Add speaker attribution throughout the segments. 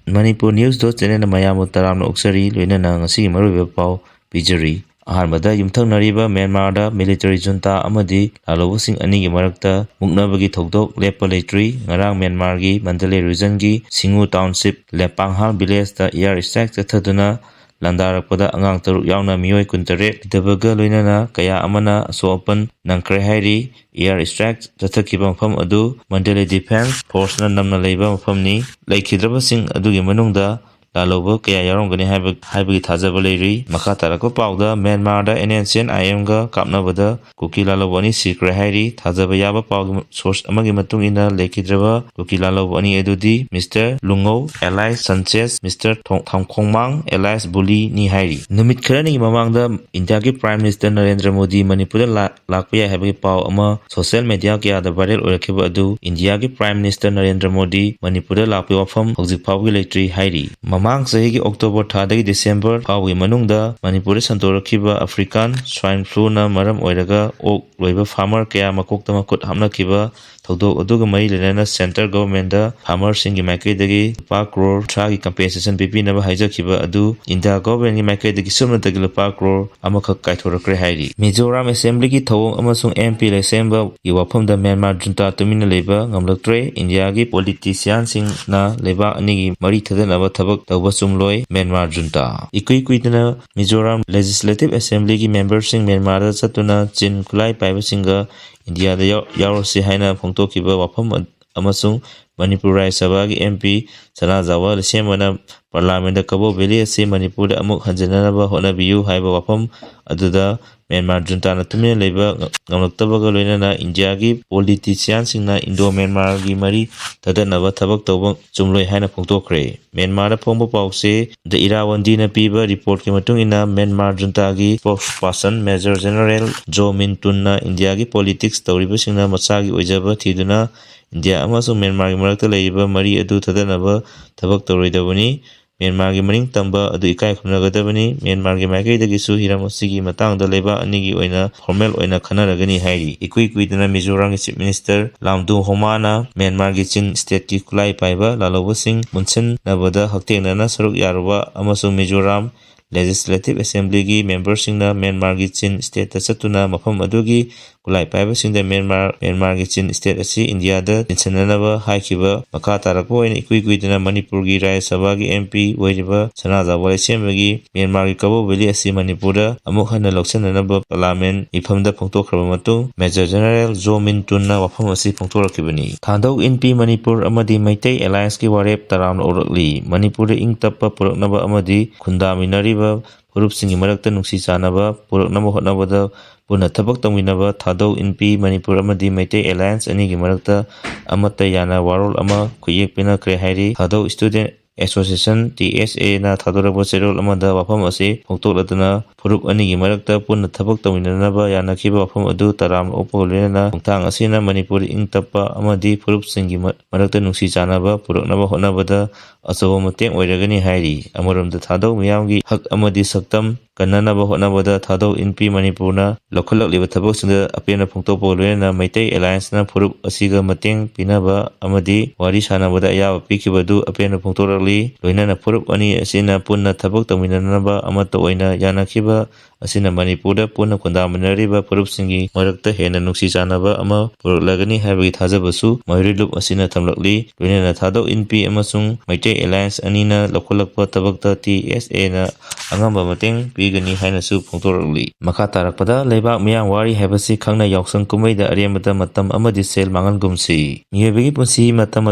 Speaker 1: Manipur News channel Mayamu Taramna Uksari, Luinana, Ngasi Maruba Pau, Pijari. Ahmada Yumtanariba, Mynmarda, military junta Amadi, Lalhouba Anigi Marakta, Muknabagi Togdok, Lepalatry, Narang Mynmargi, Mandalay Rizangi, Singu Township, Lepanghal Village, the airstrike Taduna, Landarakpada, Angang Taru Yauna Mioy Kuntare, Debaga Luinana, Kaya Amana, Sopan, Nankre Hairi, airstrike, Tatakibam Fam Adu, Mandalay Defense, Force Namna Labor Famni, Lake Hidrabasing Adu Yamanunda, Lalhouba kaya yarongani haibagi thajaba leiri makha tarako pauda Mynmar da NSCN IM ga kapnabada kuki lalhouba ani sikre hairi thajaba yaba pau source amagi matung ina lekidraba kuki lalhouba ani edudi Mr. Lungou Elias Sanchez Mr. Thongkhongmang Elias Buli ni hairi numit kharani mamangda India ki Prime Minister Narendra Modi Manipur lakpa ya haibagi pau ama social media kya da viral orakhiba adu India ki Prime Minister Narendra Modi Manipur lakpa wafam hojik phawgi leitri hairi Mamang sahigi October thadagi December phawgi manungda Manipur santorakhiba African swine flu na maram oiraga ok loiba farmer kaya makokta makut hamnakiba thogdok aduga mai lenana center government da farmer singi maikaidagi lupa crore thagi compensation pipinaba haijakhiba adu India government gi maikaidagi sumnatagi lupa crore amakhak kaithorakre hairi Mizoram Assembly gi thawong amasung MP lesemba gi wafamda Mynmar junta tumina leba ngamlaktre India gi politician sing na leba anigi mari thadanaba thabak tawba chumloi Mynmar junta ikui kuidana Mizoram Legislative Assembly gi members sing Mynmar da chatuna chin khulai paiba singa India da yaursi haina phongtokhiba wafam amasung Manipur Rai Sabha gi MP Sana Jawa lesemana Parliament da Kabo Valley ase Manipur da amuk hanjanaba honabiyu haiba wafam aduda Mynmar junta na tumina leba ngamlaktabaga loinana India gi politician singna Indo Mynmar gi mari tadanaba thabak tawba chumloi haina phongtokre Mynmar da phongba pause da Irawandi na piba report ki matung ina Mynmar junta gi spokesperson Major General Jo Min Tun na India gi politics tawriba singna machagi oijaba thiduna India amasung Mynmar gi marakta leiba mari adu tadanaba thabak tawroidabani Mynmar gi maning tamba adu ikai khumnagadabani Mynmar gi maikaidagi su hiram asigi matangda leba anigi oina formal oina khanaragani hairi ikui kuidana Mizoram gi Chief Minister Lamdu Homana Mynmar gi chin state ki khulai paiba lalhouba sing munchen nabada haktenana saruk yaruba amasung Mizoram Legislative Assembly gi members singna Mynmar gi chin state ta chatuna mafam adugi kulai paiba singda Mynmar gi chin state asi India da tinsananaba haikiba makha tarakpo ina ikui kuidana Manipur gi Rai Sabha gi MP oiriba Sana Jawa semagi Mynmar gi Kabo Valley asi Manipur da amuk hana loksananaba parliament ifamda phongtokhraba matung Major General Jo Min Tun na wafam asi phongtorakibani Thandok NP Manipur amadi Maitai Alliance ki warep taramna orakli Manipur da ingtappa puraknaba amadi khundaminariba Purupsingi marakta nungsi chanaba puraknaba hotnabada puna thabak tawminaba Thandok NP Manipur amadi Maitai Alliance anigi marakta amata yana warol ama khuyekpina kre hairi Thandok Student Association TSA na thadoraba cherol amada wafam ase phongtokladuna purup anigi marakta puna thabak tawminanaba yanakhiba wafam adu taram opolena phongthang asina Manipur ingtappa amadi purupsingi marakta nungsi chanaba puraknaba hotnabada achawa mateng oiragani hairi amaramda Thandok miyamgi hak amadi saktam kannanaba hotnabada Thandok NP Manipurna lokhalakliba thabaksinda apena phongtokpa loina Maitai Alliance na purup asiga mateng pinaba amadi wari sanabada ayaba pikibadu apena phongtorakli loinana purup ani asina punna thabak tawminanaba amata oina yanakhiba asina Manipurda punna khundaminariba purupsingi marakta hena nungsi chanaba ama puraklagani haibagi thajabasu Mairilup asina thamlakli loinana Thandok NP amasung Maitai Alliance anina lokhalakpa thabakta TSA na angamba mateng pigani hainasu phongtorakli makha tarakpada leibak miyang wari haibasi khangna yausang kumaida aremada matam amadi sel mangangumsi miyabagi punsi matam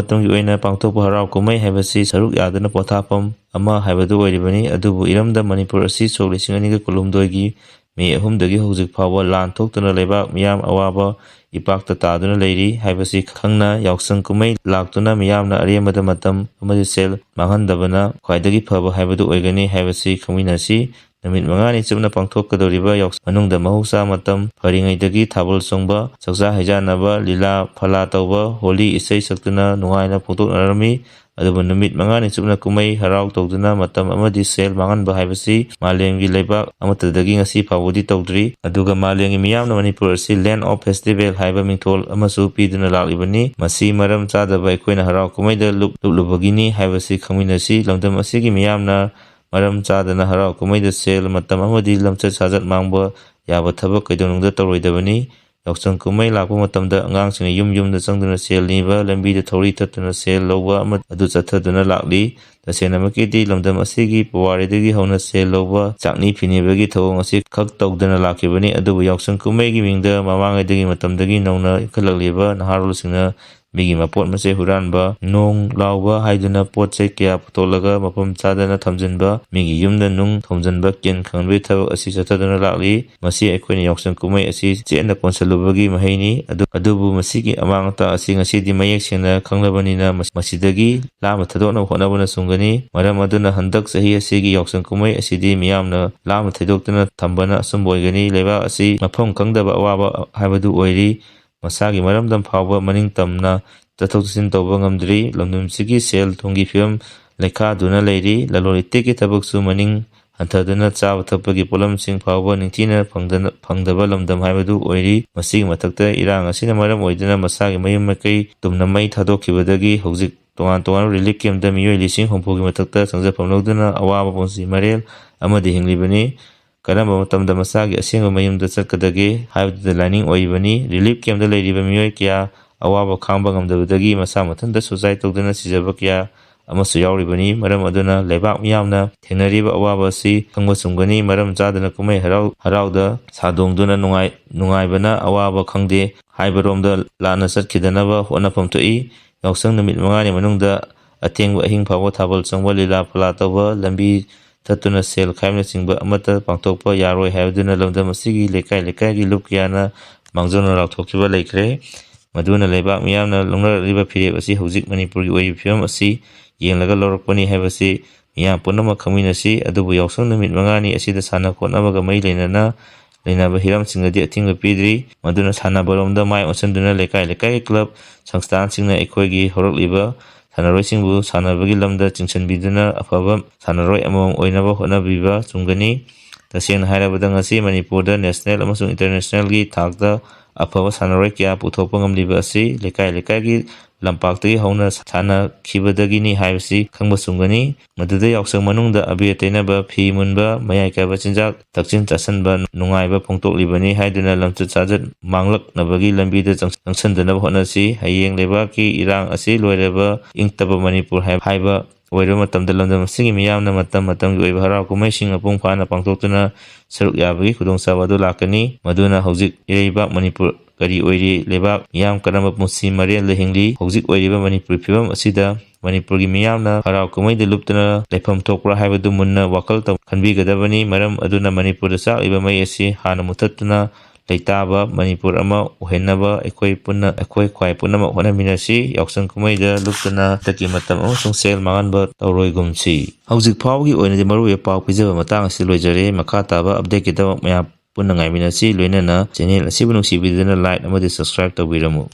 Speaker 1: matamgi oina pangthokpa harau kumai haibasi saruk yadana pothapam ama haibadu oiribani adubu iramda Manipur asi sok 2022 gi May 3 dagi hojik phawba lan thoktuna leibak miyam awaba ipakta taduna leiri haibasi khangna yausang kumai laktuna miyamna aremada matam amadi sel manghandabana khwaidagi phaba haibadu oigani haibasi khangminasi Namit mangani chubna pangthokadoriba yaus manungda mahausa matam pharingaidagi thabal songba sakja haijanaba lila phala tawba holi isai saktuna nungaina phongtoknarami ꯑꯗꯨꯕꯨ ꯅꯨꯃꯤꯠ 5ꯅꯤ ꯆꯨꯞꯅ ꯀꯨꯝꯍꯩ ꯍꯔꯥꯎ ꯇꯧꯗꯨꯅ ꯃꯇꯝ ꯑꯃꯗꯤ ꯁꯦꯜ ꯃꯥꯡꯍꯟꯕ ꯍꯥꯏꯕꯁꯤ ꯃꯥꯂꯦꯝꯒꯤ ꯂꯩꯕꯥꯛ ꯑꯃꯠꯇꯗꯒꯤꯉꯁꯤ ꯐꯥꯎꯕꯗꯤ ꯇꯧꯗ꯭ꯔꯤ꯫ ꯑꯗꯨꯒ ꯃꯥꯂꯦꯝꯒꯤ ꯃꯤꯌꯥꯝꯅ ꯃꯅꯤꯄꯨꯔ ꯑꯁꯤ ꯂꯦꯟ ꯑꯣꯐ ꯐꯦꯁꯇꯤꯚꯦꯜ ꯍꯥꯏꯕ ꯃꯤꯡꯊꯣꯜ ꯑꯃꯁꯨ ꯄꯤꯗꯨꯅ ꯂꯥꯛꯂꯤꯕꯅꯤ꯫ ꯃꯁꯤ ꯃꯔꯝ ꯆꯥꯗꯕ ꯑꯩꯈꯣꯏꯅ ꯍꯔꯥꯎ ꯀꯨꯝꯍꯩꯗ ꯂꯨꯞꯂꯨꯕꯒꯤꯅꯤ ꯍꯥꯏꯕꯁꯤ ꯈꯪꯃꯤꯟꯅꯁꯤ꯫ ꯂꯝꯗꯝ ꯑꯁꯤꯒꯤ ꯃꯤꯌꯥꯝꯅ ꯃꯔꯝ ꯆꯥꯗꯅ ꯍꯔꯥꯎ ꯀꯨꯝꯍꯩꯗ ꯁꯦꯜ, ꯃꯇꯝ ꯑꯃꯗꯤ ꯂꯝꯆꯠ ꯁꯥꯖꯠ ꯃꯥꯡꯕ ꯌꯥꯕ ꯊꯕꯛ ꯀꯩꯗꯧꯅꯨꯡꯗ ꯇꯧꯔꯣꯏꯗꯕꯅꯤ꯫ ꯌꯥꯎꯁꯪ ꯀꯨꯝꯍꯩ ꯂꯥꯛꯄ ꯃꯇꯝꯗ ꯑꯉꯥꯡꯁꯤꯡꯅ ꯌꯨꯝ ꯌꯨꯝꯗ ꯆꯪꯗꯨꯅ ꯁꯦꯜ ꯅꯤꯕ, ꯂꯝꯕꯤꯗ ꯊꯧꯔꯤ ꯊꯠꯇꯨꯅ ꯁꯦꯜ ꯂꯧꯕ ꯑꯗꯨ ꯆꯠꯊꯗꯨꯅ ꯂꯥꯛꯂꯤ꯫ ꯇꯁꯦꯡꯅꯃꯛꯀꯤꯗꯤ ꯂꯝꯗꯝ ꯑꯁꯤꯒꯤ ꯄꯨꯋꯥꯔꯤꯗꯒꯤ ꯍꯧꯅ ꯁꯦꯜ ꯂꯧꯕ, ꯆꯥꯛꯅꯤ ꯐꯤꯅꯤꯕꯒꯤ ꯊꯧꯑꯣꯡ ꯑꯁꯤ ꯈꯛ ꯇꯧꯗꯨꯅ ꯂꯥꯛꯈꯤꯕꯅꯤ꯫ ꯑꯗꯨꯕꯨ ꯌꯥꯎꯁꯪ ꯀꯨꯝꯍꯩꯒꯤ ꯃꯤꯡꯗ ꯃꯃꯥꯡꯉꯩꯗꯒꯤ ꯃꯇꯝꯗꯒꯤ ꯅꯧꯅ ꯏꯟꯈꯠꯂꯛꯂꯤꯕ ꯅꯍꯥꯔꯣꯜꯁꯤꯡꯅ ꯃꯤꯒꯤ ꯃꯄꯣꯠ ꯃꯆꯩ ꯍꯨꯔꯥꯟꯕ, ꯅꯣꯡ ꯂꯥꯎꯕ ꯍꯥꯏꯗꯨꯅ ꯄꯣꯠ ꯆꯩ ꯀꯌꯥ ꯄꯨꯊꯣꯛꯂꯒ ꯃꯐꯝ ꯆꯥꯗꯅ ꯊꯝꯖꯤꯟꯕ, ꯃꯤꯒꯤ ꯌꯨꯝꯗ ꯅꯨꯡ ꯊꯣꯝꯖꯤꯟꯕ, ꯀꯤꯟ ꯈꯪꯍꯟꯕꯒꯤ ꯊꯕꯛ ꯑꯁꯤ ꯆꯠꯊꯗꯨꯅ ꯂꯥꯛꯂꯤ꯫ ꯃꯁꯤ ꯑꯩꯈꯣꯏꯅ ꯌꯥꯎꯁꯪ ꯀꯨꯝꯍꯩ ꯑꯁꯤ ꯆꯦꯠꯅ ꯀꯣꯟꯁꯤꯜꯂꯨꯕꯒꯤ ꯃꯍꯩꯅꯤ꯫ ꯑꯗꯨꯕꯨ ꯃꯁꯤꯒꯤ ꯑꯃꯥꯡ ꯑꯇꯥ ꯑꯁꯤ ꯉꯁꯤꯗꯤ ꯃꯌꯦꯛ ꯁꯦꯡꯅ ꯈꯪꯂꯕꯅꯤꯅ ꯃꯁꯤꯗꯒꯤ ꯂꯥꯞꯅ ꯊꯩꯗꯣꯛꯅꯕ ꯍꯣꯠꯅꯕꯅ ꯆꯨꯝꯒꯅꯤ꯫ ꯃꯔꯝ ꯑꯗꯨꯅ ꯍꯟꯗꯛ ꯆꯍꯤ ꯑꯁꯤꯒꯤ ꯌꯥꯎꯁꯪ ꯀꯨꯝꯍꯩ ꯑꯁꯤꯗꯤ ꯃꯤꯌꯥꯝꯅ ꯂꯥꯞꯅ ꯊꯩꯗꯣꯛꯇꯨꯅ ꯊꯝꯕꯅ ꯑꯆꯨꯝꯕ ꯑꯣꯏꯒꯅꯤ꯫ ꯂꯩꯕꯥꯛ ꯑꯁꯤ ꯃꯐꯝ ꯈꯪꯗꯕ ꯑꯋꯥꯕ ꯍꯥꯏꯕꯗꯨ ꯑꯣꯏꯔꯤ꯫ ꯃꯁꯥꯒꯤ ꯃꯔꯝꯗꯝ ꯐꯥꯎꯕ ꯃꯅꯤꯡꯇꯝꯅ ꯆꯠꯊꯣꯛ ꯆꯠꯁꯤꯟ ꯇꯧꯕ ꯉꯝꯗ꯭ꯔꯤ꯫ ꯂꯝꯗꯝꯁꯤꯒꯤ ꯁꯦꯜ ꯊꯨꯝꯒꯤ ꯐꯤꯕꯝ ꯂꯩꯈꯥꯗꯨꯅ ꯂꯩꯔꯤ꯫ ꯂꯂꯣꯟ ꯏꯇꯤꯛꯀꯤ ꯊꯕꯛꯁꯨ ꯃꯅꯤꯡ ꯍꯟꯊꯗꯨꯅ ꯆꯥꯕ ꯊꯛꯄꯒꯤ ꯄꯣꯠꯂꯝꯁꯤꯡ ꯐꯥꯎꯕ ꯅꯤꯡꯊꯤꯅ ꯐꯪꯗꯕ ꯂꯝꯗꯝ ꯍꯥꯏꯕꯗꯨ ꯑꯣꯏꯔꯤ꯫ ꯃꯁꯤꯒꯤ ꯃꯊꯛꯇ ꯏꯔꯥꯡ ꯑꯁꯤꯅ ꯃꯔꯝ ꯑꯣꯏꯗꯨꯅ ꯃꯁꯥꯒꯤ ꯃꯌꯨꯝ ꯃꯀꯩ ꯇꯨꯝꯅ ꯃꯩ ꯊꯥꯗꯣꯛꯈꯤꯕꯗꯒꯤ ꯍꯧꯖꯤꯛ ꯇꯣꯉꯥꯟ ꯇꯣꯉꯥꯟꯕ ꯔꯤꯂꯤꯐ ꯀꯦꯝꯞꯇ ꯃꯤꯑꯣꯏ 50,000ꯒꯤ ꯃꯊꯛꯇ ꯆꯪꯖꯐꯝ ꯂꯧꯗꯨꯅ ꯑꯋꯥꯕ ꯄꯨꯟꯁꯤ ꯃꯔꯦꯜ ꯑꯃꯗ ꯍꯤꯡꯂꯤꯕꯅꯤ꯫ ꯀꯔꯝꯕ ꯃꯇꯝꯗ ꯃꯁꯥꯒꯤ ꯑꯁꯦꯡꯕ ꯃꯌꯨꯝꯗ ꯆꯠꯀꯗꯒꯦ ꯍꯥꯏꯕꯗꯨꯗ ꯂꯥꯏꯅꯤꯡ ꯑꯣꯏꯔꯤꯕꯅꯤ꯫ ꯔꯤꯂꯤꯐ ꯀꯦꯝꯞꯇ ꯂꯩꯔꯤꯕ ꯃꯤꯑꯣꯏ ꯀꯌꯥ ꯑꯋꯥꯕ ꯈꯥꯡꯕ ꯉꯝꯗꯕꯗꯒꯤ ꯃꯁꯥ ꯃꯊꯟꯇ ꯁꯨꯁꯥꯏꯗ ꯇꯧꯗꯨꯅ ꯁꯤꯖꯕ ꯀꯌꯥ ꯑꯃꯁꯨ ꯌꯥꯎꯔꯤꯕꯅꯤ꯫ ꯃꯔꯝ ꯑꯗꯨꯅ ꯂꯩꯕꯥꯛ ꯃꯤꯌꯥꯝꯅ ꯊꯦꯡꯅꯔꯤꯕ ꯑꯋꯥꯕ ꯑꯁꯤ ꯈꯪꯕ ꯆꯨꯝꯒꯅꯤ꯫ ꯃꯔꯝ ꯆꯥꯗꯅ ꯀꯨꯝꯍꯩ ꯍꯔꯥꯎꯗ ꯁꯥꯗꯣꯡꯗꯨꯅ ꯅꯨꯡꯉꯥꯏꯕꯅ ꯑꯋꯥꯕ ꯈꯪꯗꯦ ꯍꯥꯏꯕꯔꯣꯝꯗ ꯂꯥꯟꯅ ꯆꯠꯈꯤꯗꯅꯕ ꯍꯣꯠꯅꯐꯝ ꯊꯣꯛꯏ꯫ ꯌꯥꯎꯁꯪ ꯅꯨꯃꯤꯠ 5ꯅꯤ ꯃꯅꯨꯡꯗ ꯑꯊꯦꯡꯕ ꯑꯍꯤꯡ ꯐꯥꯎꯕ ꯊꯥꯕꯜ ꯆꯣꯡꯕ, ꯂꯤꯂꯥ ꯐꯂꯥ ꯇꯧꯕ, ꯂꯝꯕꯤ ꯊꯠꯇꯨꯅ ꯁꯦꯜ ꯈꯥꯏꯕꯅꯆꯤꯡꯕ ꯑꯃꯠꯇ ꯄꯥꯡꯊꯣꯛꯄ ꯌꯥꯔꯣꯏ ꯍꯥꯏꯕꯗꯨꯅ ꯂꯝꯗꯝ ꯑꯁꯤꯒꯤ ꯂꯩꯀꯥꯏ ꯂꯩꯀꯥꯏꯒꯤ ꯂꯨꯞ ꯀꯌꯥꯅ ꯃꯥꯡꯖꯧꯅꯅ ꯂꯥꯎꯊꯣꯛꯈꯤꯕ ꯂꯩꯈ꯭ꯔꯦ꯫ ꯃꯗꯨꯅ ꯂꯩꯕꯥꯛ ꯃꯤꯌꯥꯝꯅ ꯂꯧꯅꯔꯛꯂꯤꯕ ꯐꯤꯔꯦꯞ ꯑꯁꯤ ꯍꯧꯖꯤꯛ ꯃꯅꯤꯄꯨꯔꯒꯤ ꯑꯣꯏꯔꯤꯕ ꯐꯤꯕꯝ ꯑꯁꯤ ꯌꯦꯡꯂꯒ ꯂꯧꯔꯛꯄꯅꯤ ꯍꯥꯏꯕꯁꯤ ꯃꯤꯌꯥꯝ ꯄꯨꯝꯅꯃꯛ ꯈꯪꯃꯤꯟꯅꯁꯤ꯫ ꯑꯗꯨꯕꯨ ꯌꯥꯎꯁꯪ ꯅꯨꯃꯤꯠ 5ꯅꯤ ꯑꯁꯤꯗ ꯁꯥꯟꯅ ꯈꯣꯠꯅꯕꯒ ꯃꯔꯤ ꯂꯩꯅꯕ ꯍꯤꯔꯝꯁꯤꯡꯗꯗꯤ ꯑꯊꯤꯡꯕ ꯄꯤꯗ꯭ꯔꯤ꯫ ꯃꯗꯨꯅ ꯁꯥꯟꯅꯕꯔꯣꯝꯗ ꯃꯥꯏ ꯑꯣꯟꯁꯤꯟꯗꯨꯅ ꯂꯩꯀꯥꯏ ꯂꯩꯀꯥꯏꯒꯤ ꯀ꯭ꯂꯕ ꯁꯪꯁꯊꯥꯟꯁꯤꯡꯅ ꯑꯩꯈꯣꯏꯒꯤ ꯍꯧꯔꯛꯂꯤꯕ ꯁꯥꯟꯅꯔꯣꯏꯁꯤꯡꯕꯨ ꯁꯥꯟꯅꯕꯒꯤ ꯂꯝꯗ ꯆꯤꯡꯁꯤꯟꯕꯤꯗꯨꯅ ꯑꯐꯕ ꯁꯥꯟꯅꯔꯣꯏ ꯑꯃꯃꯝ ꯑꯣꯏꯅꯕ ꯍꯣꯠꯅꯕꯤꯕ ꯆꯨꯝꯒꯅꯤ꯫ ꯇꯁꯦꯡꯅ ꯍꯥꯏꯔꯕꯗ ꯉꯁꯤ ꯃꯅꯤꯄꯨꯔꯗ ꯅꯦꯁꯅꯦꯜ ꯑꯃꯁꯨꯡ ꯏꯟꯇꯔꯅꯦꯁꯅꯦꯜꯒꯤ ꯊꯥꯛꯇ ꯑꯐꯕ ꯁꯥꯟꯅꯔꯣꯏ ꯀꯌꯥ ꯄꯨꯊꯣꯛꯄ ꯉꯝꯂꯤꯕ ꯑꯁꯤ ꯂꯩꯀꯥꯏ ꯂꯩꯀꯥꯏꯒꯤ ꯂꯝꯄꯥꯛꯇꯒꯤ ꯍꯧꯅ ꯁꯥꯟꯅꯈꯤꯕꯗꯒꯤꯅꯤ ꯍꯥꯏꯕꯁꯤ ꯈꯪꯕ ꯆꯨꯝꯒꯅꯤ꯫ ꯃꯗꯨꯗ ꯌꯥꯎꯁꯪ ꯃꯅꯨꯡꯗ ꯑꯕꯦꯔ ꯇꯩꯅꯕ, ꯐꯤ ꯃꯨꯟꯕ, ꯃꯌꯥꯏ ꯀꯥꯏꯕ ꯆꯤꯟꯖꯥꯛ ꯊꯛꯆꯤꯟ ꯆꯥꯁꯤꯟꯕ, ꯅꯨꯡꯉꯥꯏꯕ ꯐꯣꯡꯗꯣꯛꯂꯤꯕꯅꯤ ꯍꯥꯏꯗꯨꯅ ꯂꯝꯆꯠ ꯁꯥꯖꯠ ꯃꯥꯡꯂꯛꯅꯕꯒꯤ ꯂꯝꯕꯤꯗ ꯆꯪꯁꯤꯟꯗꯅꯕ ꯍꯣꯠꯅꯁꯤ꯫ ꯍꯌꯦꯡ ꯂꯩꯕꯥꯛꯀꯤ ꯏꯔꯥꯡ ꯑꯁꯤ ꯂꯣꯏꯔꯕ ꯏꯪꯇꯞꯄ ꯃꯅꯤꯄꯨꯔ ꯍꯥꯏꯕ ꯑꯣꯏꯔꯕ ꯃꯇꯝꯗ ꯂꯝꯗꯝ ꯑꯁꯤꯒꯤ ꯃꯤꯌꯥꯝꯅ ꯃꯇꯝ ꯃꯇꯝꯒꯤ ꯑꯣꯏꯕ ꯍꯔꯥꯎ ꯀꯨꯝꯍꯩꯁꯤꯡ ꯃꯄꯨꯡ ꯐꯥꯅ ꯄꯥꯡꯊꯣꯛꯇꯨꯅ ꯁꯔꯨꯛ ꯌꯥꯕꯒꯤ ꯈꯨꯗꯣꯡꯆꯥꯕ ꯑꯗꯨ ꯂꯥꯛꯀꯅꯤ꯫ ꯃꯗꯨꯅ ꯍꯧꯖꯤꯛ ꯏꯔꯩꯕꯥꯛ ꯃꯅꯤꯄꯨꯔ ꯀꯔꯤ ꯑꯣꯏꯔꯤ, ꯂꯩꯕꯥꯛ ꯃꯤꯌꯥꯝ ꯀꯔꯝꯕ ꯄꯨꯟꯁꯤ ꯃꯔꯦꯜꯗ ꯍꯤꯡꯂꯤ, ꯍꯧꯖꯤꯛ ꯑꯣꯏꯔꯤꯕ ꯃꯅꯤꯄꯨꯔꯤ ꯐꯤꯕꯝ ꯑꯁꯤꯗ ꯃꯅꯤꯄꯨꯔꯒꯤ ꯃꯤꯌꯥꯝꯅ ꯍꯔꯥꯎ ꯀꯨꯝꯍꯩꯗ ꯂꯨꯞꯇꯨꯅ ꯂꯩꯐꯝ ꯊꯣꯛꯄ꯭ꯔꯥ ꯍꯥꯏꯕꯗꯨ ꯃꯨꯟꯅ ꯋꯥꯈꯜ ꯈꯟꯕꯤꯒꯗꯕꯅꯤ꯫ ꯃꯔꯝ ꯑꯗꯨꯅ ꯃꯅꯤꯄꯨꯔꯗ ꯆꯥꯛꯂꯤꯕ ꯃꯩ ꯑꯁꯤ ꯍꯥꯟꯅ ꯃꯨꯊꯠꯇꯨꯅ ꯂꯩꯇꯥꯕ ꯃꯅꯤꯄꯨꯔ ꯑꯃ ꯑꯣꯏꯍꯟꯅꯕ ꯑꯩꯈꯣꯏ ꯈ꯭ꯋꯥꯏ ꯄꯨꯝꯅꯃꯛ ꯍꯣꯠꯅꯃꯤꯟꯅꯁꯤ꯫ ꯌꯥꯎꯁꯪ ꯀꯨꯝꯍꯩꯗ ꯂꯨꯞꯇꯨꯅ ꯍꯟꯗꯛꯀꯤ ꯃꯇꯝ ꯑꯃꯁꯨꯡ ꯁꯦꯜ ꯃꯥꯡꯍꯟꯕ ꯇꯧꯔꯣꯏꯒꯨꯝꯁꯤ꯫ ꯍꯧꯖꯤꯛ ꯐꯥꯎꯕꯒꯤ ꯑꯣꯏꯅꯗꯤ ꯃꯔꯨꯑꯣꯏꯕ ꯄꯥꯎ ꯄꯤꯖꯕ ꯃꯇꯥꯡ ꯑꯁꯤ ꯂꯣꯏꯖꯔꯦ꯫ ꯃꯈꯥ ꯇꯥꯕ ꯑꯞꯗꯦꯠꯀꯤꯗꯃꯛ ꯃꯌꯥꯝ ꯄꯨꯟꯅ ꯉꯥꯏꯃꯤꯟꯅꯁꯤ꯫ ꯂꯣꯏꯅꯅ ꯆꯦꯅꯦꯜ ꯑꯁꯤꯕꯨ ꯅꯨꯡꯁꯤꯕꯤꯗꯨꯅ ꯂꯥꯏꯛ ꯑꯃꯗꯤ ꯁꯕꯁꯀ꯭ꯔꯥꯏꯕ ꯇꯧꯕꯤꯔꯝꯃꯨ꯫